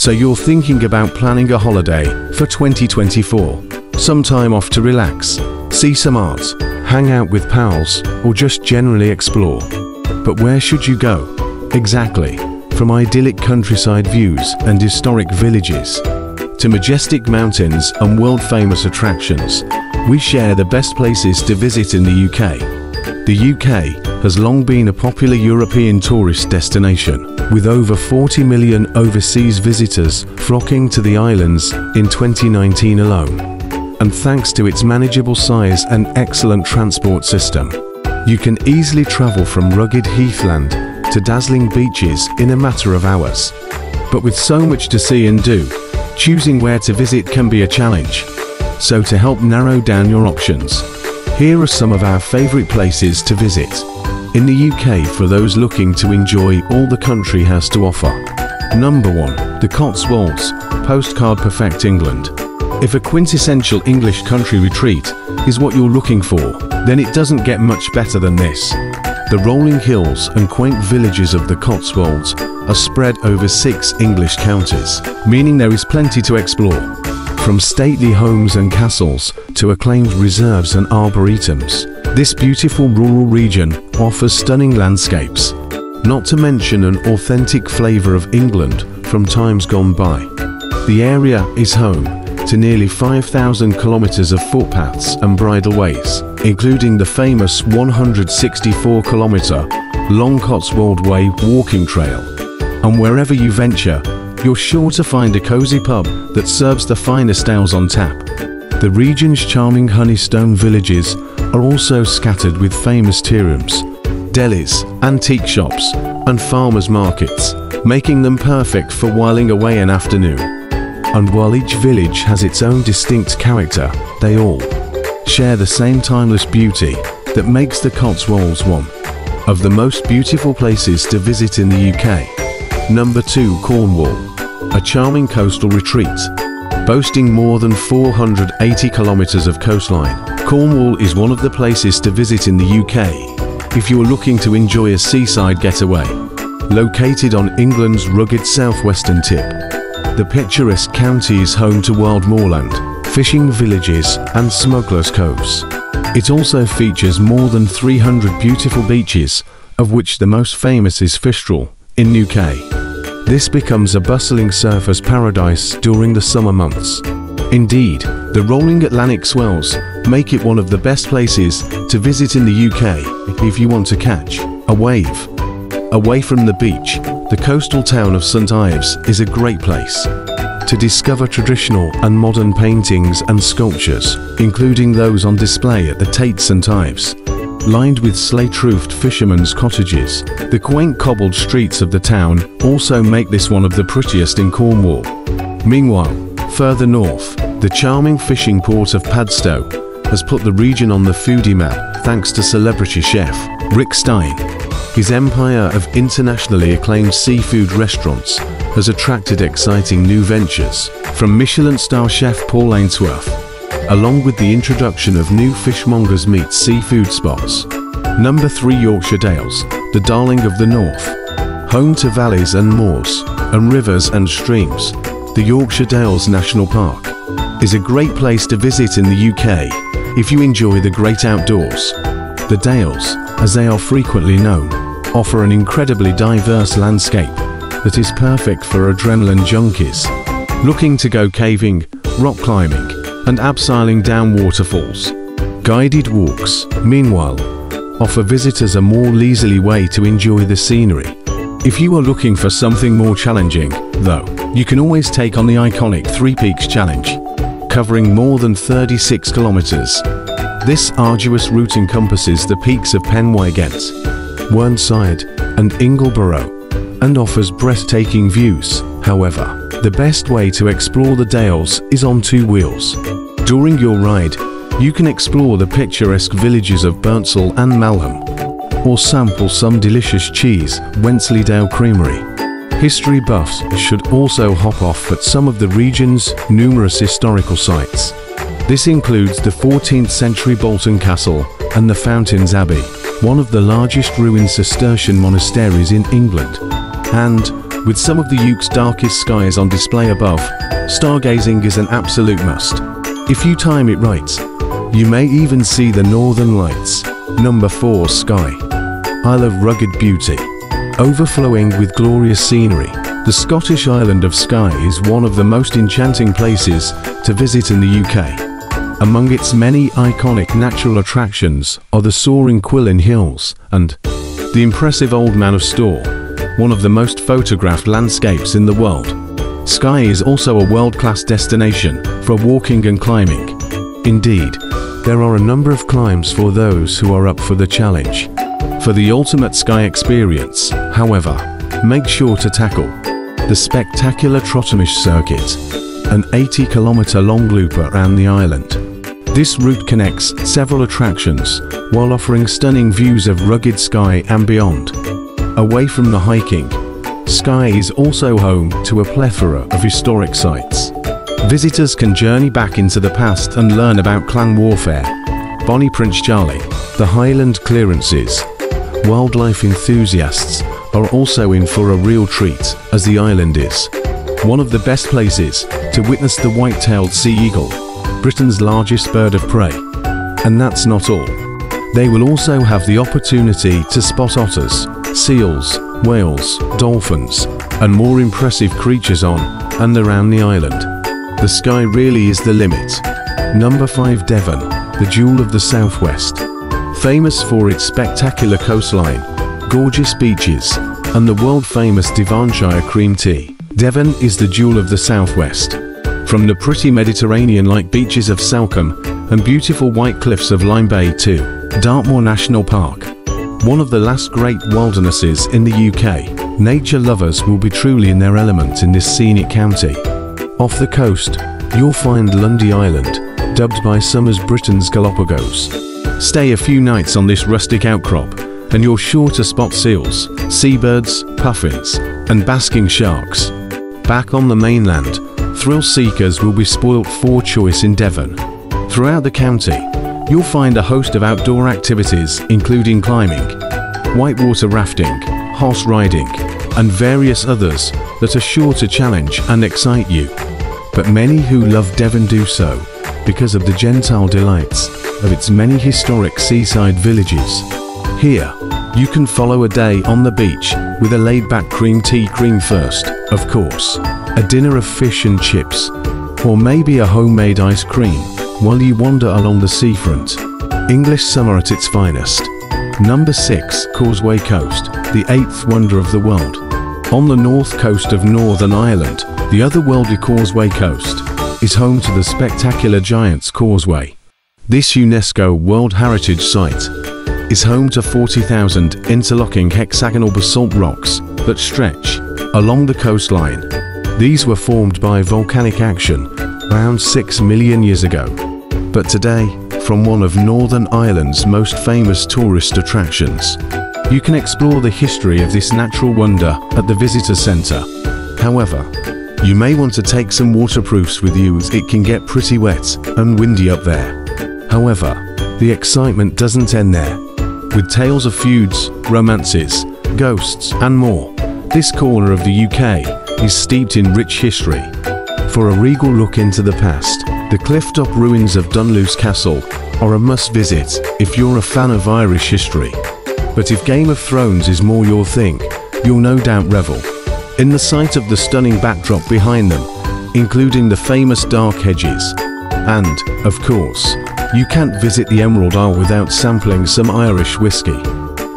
So you're thinking about planning a holiday for 2024, some time off to relax, see some art, hang out with pals, or just generally explore. But where should you go? Exactly. From idyllic countryside views and historic villages to majestic mountains and world-famous attractions, we share the best places to visit in the UK. The UK has long been a popular European tourist destination, with over 40 million overseas visitors flocking to the islands in 2019 alone. And thanks to its manageable size and excellent transport system, you can easily travel from rugged heathland to dazzling beaches in a matter of hours. But with so much to see and do, choosing where to visit can be a challenge. So to help narrow down your options, here are some of our favourite places to visit in the UK for those looking to enjoy all the country has to offer. Number 1. The Cotswolds, postcard perfect England. If a quintessential English country retreat is what you're looking for, then it doesn't get much better than this. The rolling hills and quaint villages of the Cotswolds are spread over 6 English counties, meaning there is plenty to explore. From stately homes and castles to acclaimed reserves and arboretums, this beautiful rural region offers stunning landscapes, not to mention an authentic flavour of England from times gone by. The area is home to nearly 5,000 kilometres of footpaths and bridleways, including the famous 164-kilometre Long Cotswold Way walking trail. And wherever you venture, you're sure to find a cosy pub that serves the finest ales on tap. The region's charming Honeystone villages are also scattered with famous tea rooms, delis, antique shops, and farmers' markets, making them perfect for whiling away an afternoon. And while each village has its own distinct character, they all share the same timeless beauty that makes the Cotswolds one of the most beautiful places to visit in the UK. Number 2. Cornwall, a charming coastal retreat. Boasting more than 480 kilometres of coastline, Cornwall is one of the places to visit in the UK if you are looking to enjoy a seaside getaway. Located on England's rugged southwestern tip, the picturesque county is home to wild moorland, fishing villages and smugglers' coves. It also features more than 300 beautiful beaches, of which the most famous is Fistral in Newquay. This becomes a bustling surfers' paradise during the summer months. Indeed, the rolling Atlantic swells make it one of the best places to visit in the UK if you want to catch a wave. Away from the beach, the coastal town of St Ives is a great place to discover traditional and modern paintings and sculptures, including those on display at the Tate St Ives. Lined with slate-roofed fishermen's cottages, the quaint cobbled streets of the town also make this one of the prettiest in Cornwall. Meanwhile, further north, the charming fishing port of Padstow has put the region on the foodie map thanks to celebrity chef Rick Stein. His empire of internationally acclaimed seafood restaurants has attracted exciting new ventures from Michelin star chef Paul Ainsworth, along with the introduction of new fishmongers meets seafood spots. Number 3. Yorkshire Dales, the darling of the north. Home to valleys and moors, and rivers and streams, the Yorkshire Dales National Park is a great place to visit in the UK if you enjoy the great outdoors. The Dales, as they are frequently known, offer an incredibly diverse landscape that is perfect for adrenaline junkies looking to go caving, rock climbing, and abseiling down waterfalls. Guided walks, meanwhile, offer visitors a more leisurely way to enjoy the scenery. If you are looking for something more challenging, though, you can always take on the iconic Three Peaks Challenge, covering more than 36 kilometres. This arduous route encompasses the peaks of Penway Ghent, Whernside, and Ingleborough, and offers breathtaking views. However, the best way to explore the Dales is on 2 wheels. During your ride, you can explore the picturesque villages of Birdsall and Malham, or sample some delicious cheese, Wensleydale Creamery. History buffs should also hop off at some of the region's numerous historical sites. This includes the 14th century Bolton Castle and the Fountains Abbey, one of the largest ruined Cistercian monasteries in England, and With some of the UK's darkest skies on display above, stargazing is an absolute must. If you time it right, you may even see the Northern Lights. Number 4. Skye. Isle of rugged beauty. Overflowing with glorious scenery, the Scottish island of Skye is one of the most enchanting places to visit in the UK. Among its many iconic natural attractions are the soaring Quillen Hills and the impressive Old Man of Storr, one of the most photographed landscapes in the world. Skye is also a world-class destination for walking and climbing. Indeed, there are a number of climbs for those who are up for the challenge. For the ultimate Skye experience, however, make sure to tackle the spectacular Trottermish Circuit, an 80-kilometre-long loop around the island. This route connects several attractions while offering stunning views of rugged Skye and beyond. Away from the hiking, Skye is also home to a plethora of historic sites. Visitors can journey back into the past and learn about clan warfare, Bonnie Prince Charlie, the Highland clearances. Wildlife enthusiasts are also in for a real treat, as the island is one of the best places to witness the white-tailed sea eagle, Britain's largest bird of prey. And that's not all. They will also have the opportunity to spot otters, seals, whales, dolphins, and more impressive creatures on and around the island. The sky really is the limit. Number 5. Devon, the jewel of the southwest. Famous for its spectacular coastline, gorgeous beaches, and the world-famous Devonshire cream tea, Devon is the jewel of the southwest. From the pretty Mediterranean-like beaches of Salcombe and beautiful white cliffs of Lyme Bay to Dartmoor National Park, one of the last great wildernesses in the UK, nature lovers will be truly in their element in this scenic county. Off the coast, you'll find Lundy Island, dubbed by some as Britain's Galapagos. Stay a few nights on this rustic outcrop, and you're sure to spot seals, seabirds, puffins, and basking sharks. Back on the mainland, thrill seekers will be spoilt for choice in Devon. Throughout the county, you'll find a host of outdoor activities including climbing, whitewater rafting, horse riding, and various others that are sure to challenge and excite you. But many who love Devon do so because of the gentile delights of its many historic seaside villages. Here, you can follow a day on the beach with a laid-back cream tea cream first, of course, a dinner of fish and chips, or maybe a homemade ice cream while you wander along the seafront. English summer at its finest. Number 6. Causeway Coast, the 8th wonder of the world. On the north coast of Northern Ireland, the otherworldly Causeway Coast is home to the spectacular Giant's Causeway. This UNESCO World Heritage Site is home to 40,000 interlocking hexagonal basalt rocks that stretch along the coastline. These were formed by volcanic action around 6 million years ago, but today from one of Northern Ireland's most famous tourist attractions. You can explore the history of this natural wonder at the visitor centre. However, you may want to take some waterproofs with you as it can get pretty wet and windy up there. However, the excitement doesn't end there. With tales of feuds, romances, ghosts, and more, this corner of the UK is steeped in rich history. For a regal look into the past, the cliff-top ruins of Dunluce Castle are a must-visit if you're a fan of Irish history. But if Game of Thrones is more your thing, you'll no doubt revel in the sight of the stunning backdrop behind them, including the famous Dark Hedges. And, of course, you can't visit the Emerald Isle without sampling some Irish whiskey.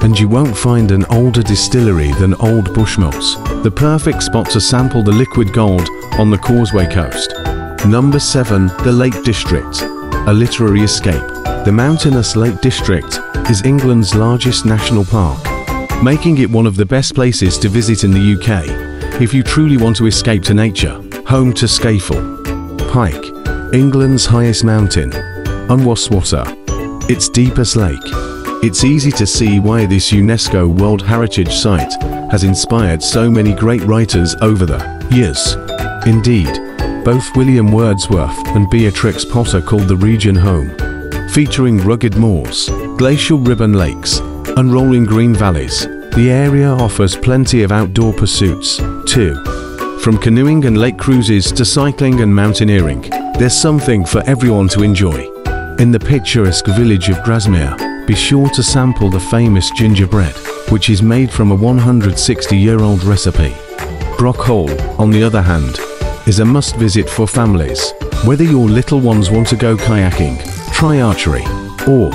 And you won't find an older distillery than Old Bushmills, the perfect spot to sample the liquid gold on the Causeway Coast. Number 7. The Lake District, a literary escape. The mountainous Lake District is England's largest national park, making it one of the best places to visit in the UK if you truly want to escape to nature. Home to Scafell Pike, England's highest mountain, and Wastwater, its deepest lake. It's easy to see why this UNESCO World Heritage Site has inspired so many great writers over the years. Indeed, both William Wordsworth and Beatrix Potter called the region home, featuring rugged moors, glacial ribbon lakes, and rolling green valleys. The area offers plenty of outdoor pursuits, too. From canoeing and lake cruises to cycling and mountaineering, there's something for everyone to enjoy. In the picturesque village of Grasmere, be sure to sample the famous gingerbread, which is made from a 160-year-old recipe. Brock Hall, on the other hand, is a must-visit for families. Whether your little ones want to go kayaking, try archery, or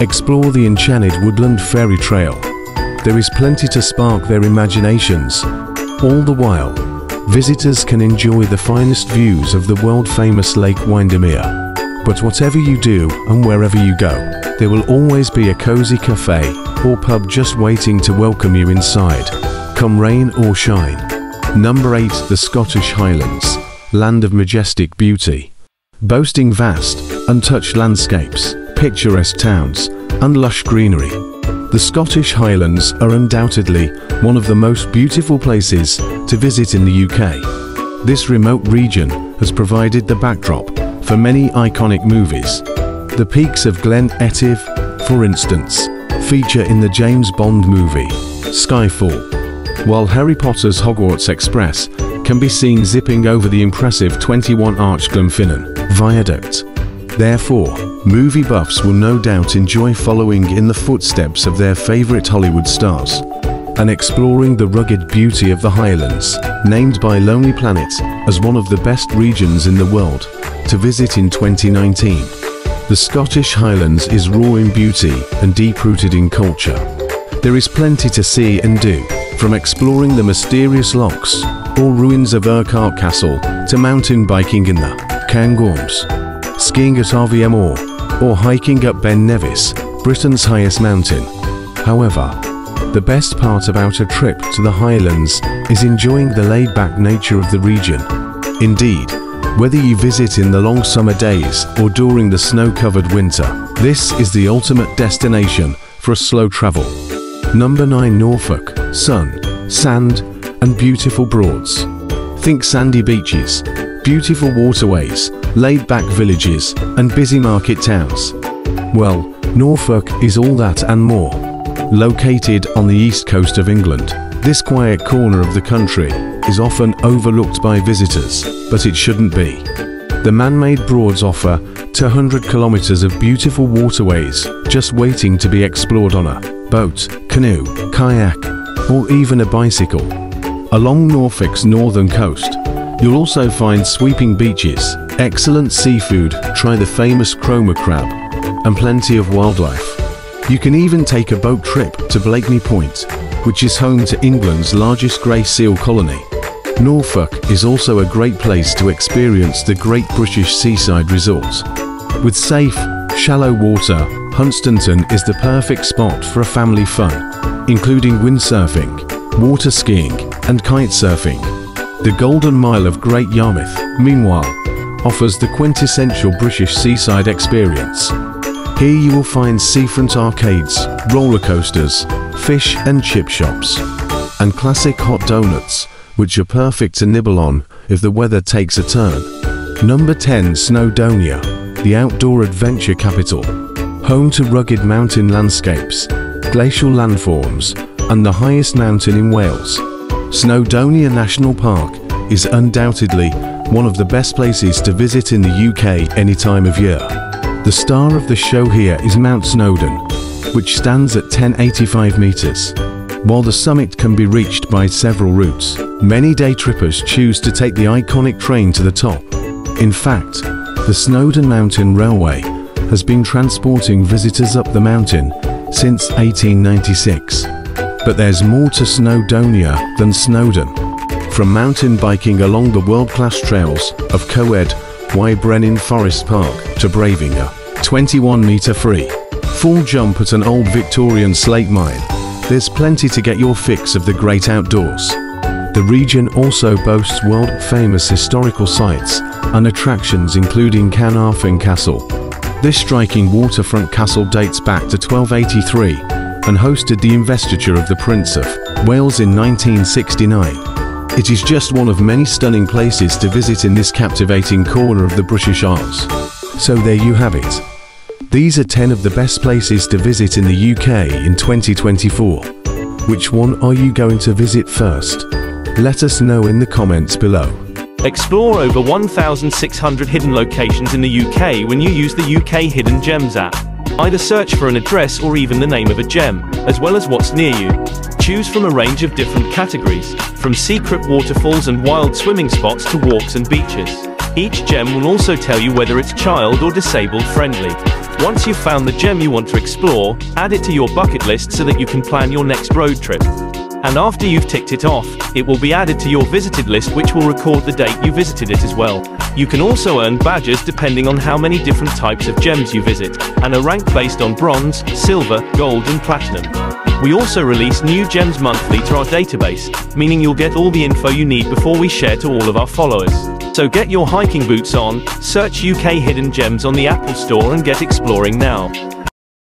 explore the enchanted woodland fairy trail, there is plenty to spark their imaginations. All the while, visitors can enjoy the finest views of the world-famous Lake Windermere. But whatever you do and wherever you go, there will always be a cozy cafe or pub just waiting to welcome you inside, come rain or shine. Number 8. The Scottish Highlands, land of majestic beauty. Boasting vast, untouched landscapes, picturesque towns, and lush greenery, the Scottish Highlands are undoubtedly one of the most beautiful places to visit in the UK. This remote region has provided the backdrop for many iconic movies. The peaks of Glen Etive, for instance, feature in the James Bond movie, Skyfall, while Harry Potter's Hogwarts Express can be seen zipping over the impressive 21-arch Glenfinnan Viaduct. Therefore, movie buffs will no doubt enjoy following in the footsteps of their favorite Hollywood stars and exploring the rugged beauty of the Highlands, named by Lonely Planet as one of the best regions in the world to visit in 2019. The Scottish Highlands is raw in beauty and deep-rooted in culture. There is plenty to see and do, from exploring the mysterious lochs or ruins of Urquhart Castle to mountain biking in the Cairngorms, skiing at RVM or hiking up Ben Nevis, Britain's highest mountain. However, the best part about a trip to the Highlands is enjoying the laid-back nature of the region. Indeed, whether you visit in the long summer days or during the snow-covered winter, this is the ultimate destination for a slow travel. Number 9. Norfolk, sun, sand, and beautiful Broads. Think sandy beaches, beautiful waterways, laid-back villages, and busy market towns. Well, Norfolk is all that and more. Located on the east coast of England, this quiet corner of the country is often overlooked by visitors, but it shouldn't be. The man-made Broads offer 200 kilometers of beautiful waterways just waiting to be explored on a boat, canoe, kayak, or even a bicycle. Along Norfolk's northern coast, you'll also find sweeping beaches, excellent seafood, try the famous Cromer crab, and plenty of wildlife. You can even take a boat trip to Blakeney Point, which is home to England's largest grey seal colony. Norfolk is also a great place to experience the Great British Seaside Resort. With safe, shallow water, Hunstanton is the perfect spot for a family fun, including windsurfing, water skiing, and kite surfing. The Golden Mile of Great Yarmouth, meanwhile, offers the quintessential British seaside experience. Here you will find seafront arcades, roller coasters, fish and chip shops, and classic hot donuts, which are perfect to nibble on if the weather takes a turn. Number 10. Snowdonia, the outdoor adventure capital. Home to rugged mountain landscapes, glacial landforms, and the highest mountain in Wales. Snowdonia National Park is undoubtedly one of the best places to visit in the UK any time of year. The star of the show here is Mount Snowdon, which stands at 1085 meters. While the summit can be reached by several routes, many day trippers choose to take the iconic train to the top. In fact, the Snowdon Mountain Railway has been transporting visitors up the mountain since 1896. But there's more to Snowdonia than Snowdon. From mountain biking along the world-class trails of Coed Y Brenin Forest Park to braving a 21-meter free fall jump at an old Victorian slate mine, there's plenty to get your fix of the great outdoors. The region also boasts world-famous historical sites and attractions including Carnarvon Castle. This striking waterfront castle dates back to 1283 and hosted the investiture of the Prince of Wales in 1969. It is just one of many stunning places to visit in this captivating corner of the British Isles. So there you have it. These are 10 of the best places to visit in the UK in 2024. Which one are you going to visit first? Let us know in the comments below. Explore over 1,600 hidden locations in the UK when you use the UK Hidden Gems app. Either search for an address or even the name of a gem, as well as what's near you. Choose from a range of different categories, from secret waterfalls and wild swimming spots to walks and beaches. Each gem will also tell you whether it's child or disabled friendly. Once you've found the gem you want to explore, add it to your bucket list so that you can plan your next road trip. And after you've ticked it off, it will be added to your visited list, which will record the date you visited it as well. You can also earn badges depending on how many different types of gems you visit, and are ranked based on bronze, silver, gold and platinum. We also release new gems monthly to our database, meaning you'll get all the info you need before we share to all of our followers. So get your hiking boots on, search UK Hidden Gems on the Apple Store and get exploring now.